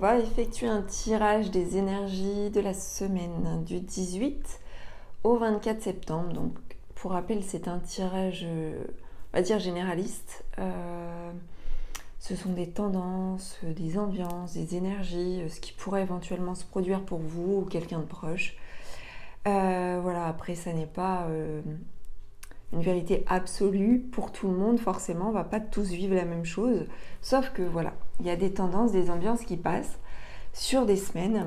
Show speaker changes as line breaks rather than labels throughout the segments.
va effectuer un tirage des énergies de la semaine du 18 au 24 septembre. Donc, pour rappel, c'est un tirage, on va dire, généraliste. Ce sont des tendances, des ambiances, des énergies, ce qui pourrait éventuellement se produire pour vous ou quelqu'un de proche. Voilà, après, ça n'est pas une vérité absolue pour tout le monde, forcément. On ne va pas tous vivre la même chose. Sauf que, voilà, il y a des tendances, des ambiances qui passent sur des semaines,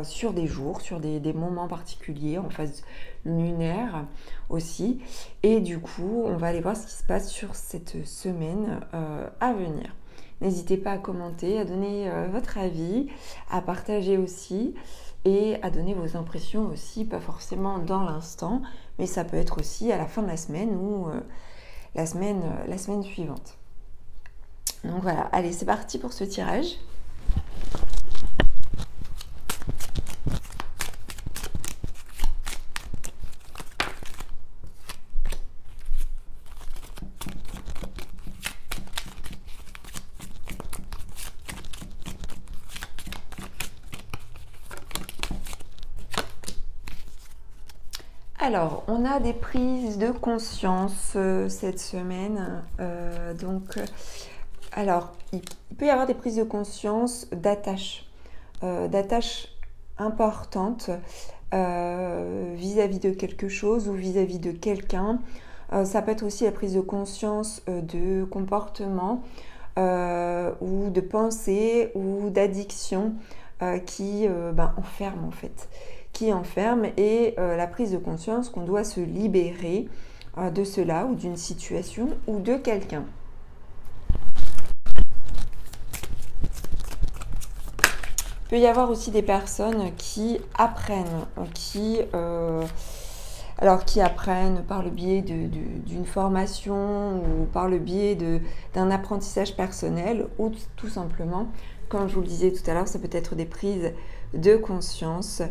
sur des jours, sur des moments particuliers, en phase lunaire aussi. Et du coup, on va aller voir ce qui se passe sur cette semaine à venir. N'hésitez pas à commenter, à donner votre avis, à partager aussi et à donner vos impressions aussi, pas forcément dans l'instant, mais ça peut être aussi à la fin de la semaine ou la semaine suivante. Donc voilà, allez, c'est parti pour ce tirage. Alors, on a des prises de conscience cette semaine. Alors, il peut y avoir des prises de conscience d'attache importantes vis-à-vis de quelque chose ou vis-à-vis de quelqu'un. Ça peut être aussi la prise de conscience de comportement ou de pensée ou d'addiction qui enferme en fait. Qui enferme et la prise de conscience qu'on doit se libérer de cela ou d'une situation ou de quelqu'un. Il peut y avoir aussi des personnes qui apprennent, qui apprennent par le biais d'une formation ou par le biais d'un apprentissage personnel ou tout simplement, comme je vous le disais tout à l'heure, ça peut être des prises de conscience.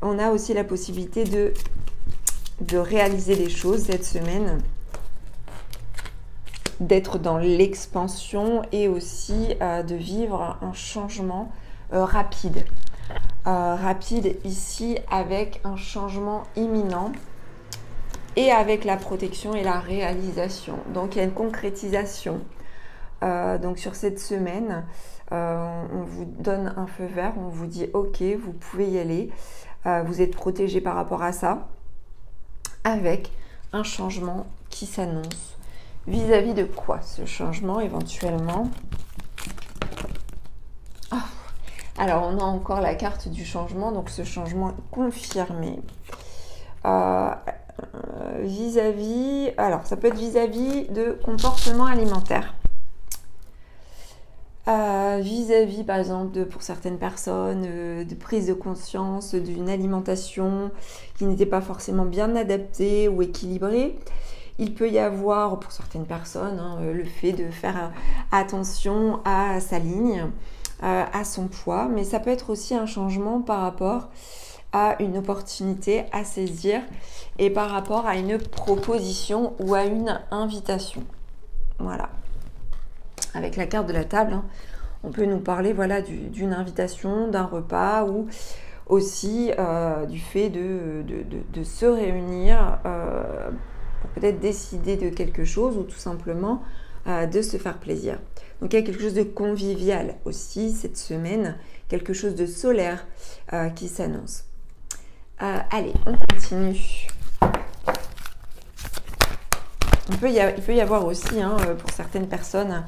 On a aussi la possibilité de réaliser des choses cette semaine, d'être dans l'expansion et aussi de vivre un changement rapide. Rapide ici avec un changement imminent et avec la protection et la réalisation. Donc il y a une concrétisation. Donc sur cette semaine, on vous donne un feu vert, on vous dit ok, vous pouvez y aller, vous êtes protégé par rapport à ça, avec un changement qui s'annonce. Vis-à-vis de quoi ce changement éventuellement? Alors on a encore la carte du changement, donc ce changement est confirmé. Vis-à-vis, alors ça peut être vis-à-vis de comportement alimentaire. Vis-à-vis par exemple pour certaines personnes de prise de conscience d'une alimentation qui n'était pas forcément bien adaptée ou équilibrée. Il peut y avoir pour certaines personnes le fait de faire attention à sa ligne, à son poids, mais ça peut être aussi un changement par rapport à une opportunité à saisir et par rapport à une proposition ou à une invitation. Voilà. Avec la carte de la table, on peut nous parler voilà, d'une invitation, d'un repas ou aussi du fait de se réunir pour peut-être décider de quelque chose ou tout simplement de se faire plaisir. Donc il y a quelque chose de convivial aussi cette semaine, quelque chose de solaire qui s'annonce. Allez, on continue. Il peut y avoir aussi, pour certaines personnes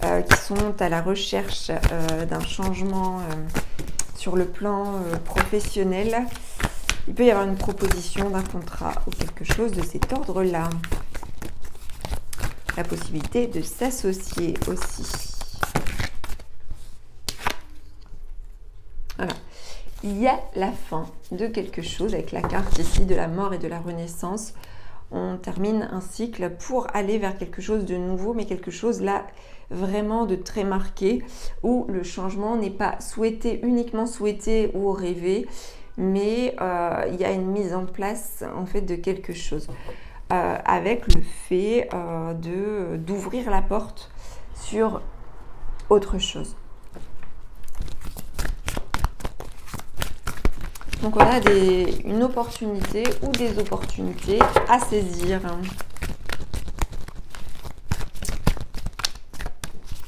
qui sont à la recherche d'un changement sur le plan professionnel, il peut y avoir une proposition d'un contrat ou quelque chose de cet ordre-là. La possibilité de s'associer aussi. Voilà. Il y a la fin de quelque chose avec la carte ici de la mort et de la renaissance. On termine un cycle pour aller vers quelque chose de nouveau, mais quelque chose là vraiment de très marqué, où le changement n'est pas uniquement souhaité ou rêvé, mais il y a une mise en place en fait de quelque chose. Avec le fait d'ouvrir la porte sur autre chose. Donc on a une opportunité ou des opportunités à saisir.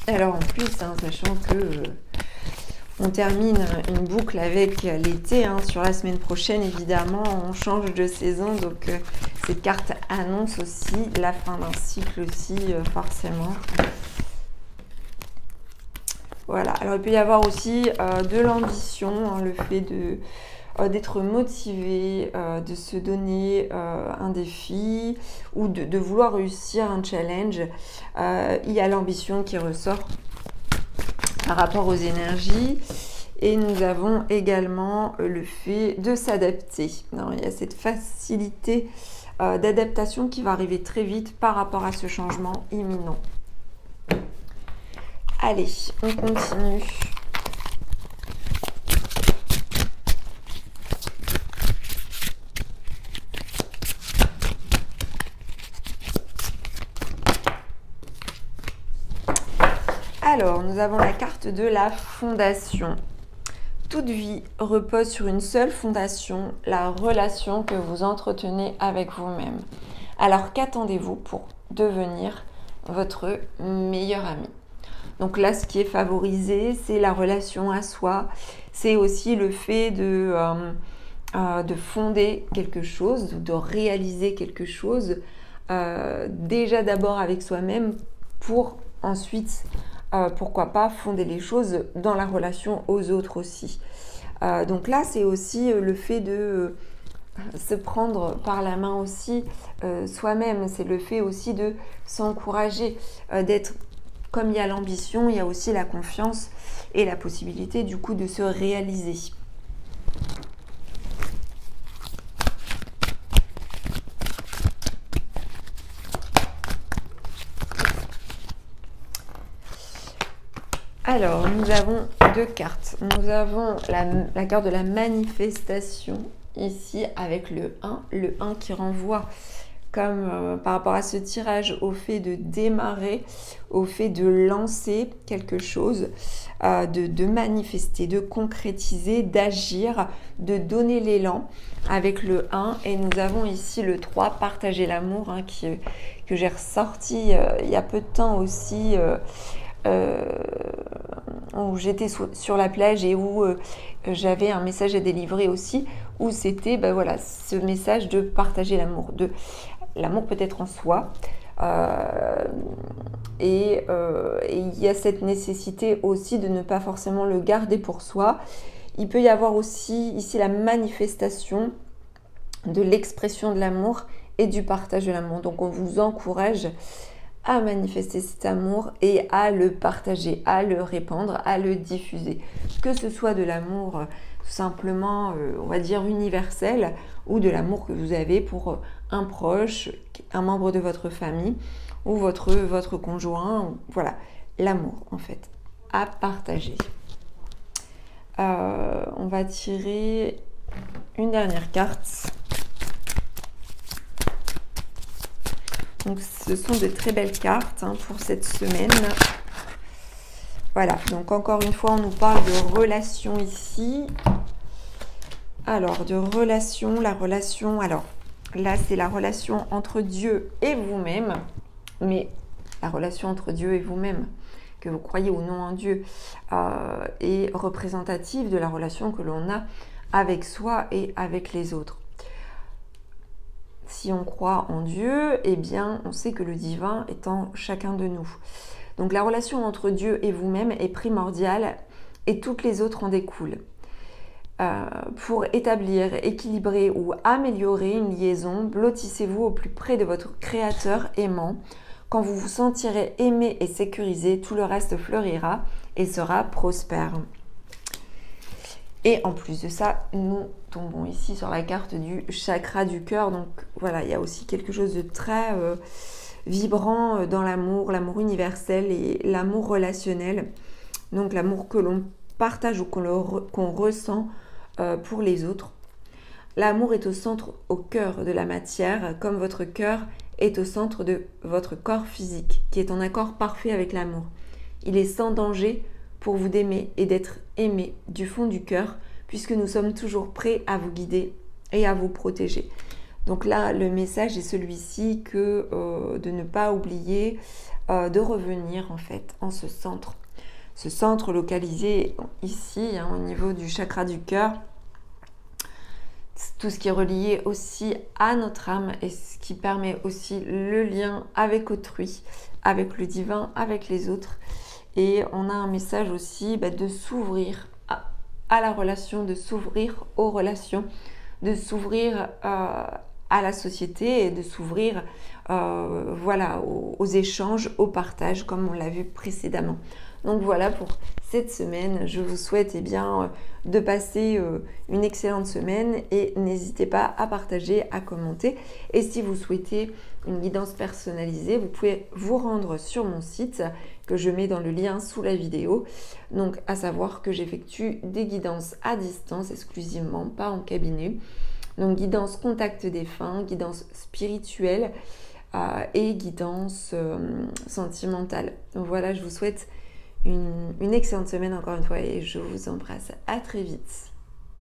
Alors en plus, sachant que on termine une boucle avec l'été, sur la semaine prochaine évidemment, on change de saison, donc cette carte annonce aussi la fin d'un cycle aussi, forcément. Voilà, alors il peut y avoir aussi de l'ambition, le fait d'être motivé, de se donner un défi ou de vouloir réussir un challenge. Il y a l'ambition qui ressort par rapport aux énergies. Et nous avons également le fait de s'adapter. Il y a cette facilité d'adaptation qui va arriver très vite par rapport à ce changement imminent. Allez, on continue. Alors, nous avons la carte de la fondation. Toute vie repose sur une seule fondation, la relation que vous entretenez avec vous-même. Alors, qu'attendez-vous pour devenir votre meilleur ami? Donc là, ce qui est favorisé, c'est la relation à soi. C'est aussi le fait de fonder quelque chose, de réaliser quelque chose, déjà d'abord avec soi-même pour ensuite, pourquoi pas, fonder les choses dans la relation aux autres aussi. Donc là, c'est aussi le fait de se prendre par la main aussi soi-même. C'est le fait aussi de s'encourager, d'être... Comme il y a l'ambition, il y a aussi la confiance et la possibilité du coup de se réaliser. Alors, nous avons deux cartes. Nous avons la carte de la manifestation ici avec le 1. Le 1 qui renvoie comme par rapport à ce tirage au fait de démarrer, au fait de lancer quelque chose, de manifester, de concrétiser, d'agir, de donner l'élan avec le 1. Et nous avons ici le 3, partager l'amour, que j'ai ressorti il y a peu de temps aussi, où j'étais sur la plage et où j'avais un message à délivrer aussi, où c'était voilà, ce message de partager l'amour, l'amour peut-être en soi, et il y a cette nécessité aussi de ne pas forcément le garder pour soi. Il peut y avoir aussi ici la manifestation de l'expression de l'amour et du partage de l'amour. Donc on vous encourage à manifester cet amour et à le partager, à le répandre, à le diffuser. Que ce soit de l'amour tout simplement, on va dire universel, ou de l'amour que vous avez pour un proche, un membre de votre famille, ou votre conjoint. Voilà, l'amour en fait, à partager. On va tirer une dernière carte. Donc ce sont de très belles cartes pour cette semaine. Voilà, donc encore une fois, on nous parle de relation ici. Alors, de relation, la relation, alors là, c'est la relation entre Dieu et vous-même. Mais la relation entre Dieu et vous-même, que vous croyez ou non en Dieu, est représentative de la relation que l'on a avec soi et avec les autres. Si on croit en Dieu, eh bien, on sait que le divin est en chacun de nous. Donc la relation entre Dieu et vous-même est primordiale et toutes les autres en découlent. Pour établir, équilibrer ou améliorer une liaison, blottissez-vous au plus près de votre Créateur aimant. Quand vous vous sentirez aimé et sécurisé, tout le reste fleurira et sera prospère. Et en plus de ça, nous tombons ici sur la carte du chakra du cœur. Donc voilà, il y a aussi quelque chose de très vibrant dans l'amour universel et l'amour relationnel. Donc l'amour que l'on partage ou qu'on ressent pour les autres. L'amour est au centre, au cœur de la matière, comme votre cœur est au centre de votre corps physique, qui est en accord parfait avec l'amour. Il est sans danger pour vous d'aimer et d'être aimé du fond du cœur, puisque nous sommes toujours prêts à vous guider et à vous protéger. Donc là, le message est celui-ci que de ne pas oublier de revenir en fait en ce centre localisé ici, hein, au niveau du chakra du cœur. Tout ce qui est relié aussi à notre âme et ce qui permet aussi le lien avec autrui, avec le divin, avec les autres. Et on a un message aussi de s'ouvrir à la relation, de s'ouvrir aux relations, de s'ouvrir à la société et de s'ouvrir voilà, aux échanges, au partage, comme on l'a vu précédemment. Donc voilà pour cette semaine. Je vous souhaite de passer une excellente semaine et n'hésitez pas à partager, à commenter. Et si vous souhaitez une guidance personnalisée, vous pouvez vous rendre sur mon site que je mets dans le lien sous la vidéo. Donc à savoir que j'effectue des guidances à distance exclusivement, pas en cabinet. Donc guidance contact défunt, guidance spirituelle et guidance sentimentale. Donc voilà, je vous souhaite une excellente semaine encore une fois et je vous embrasse. À très vite.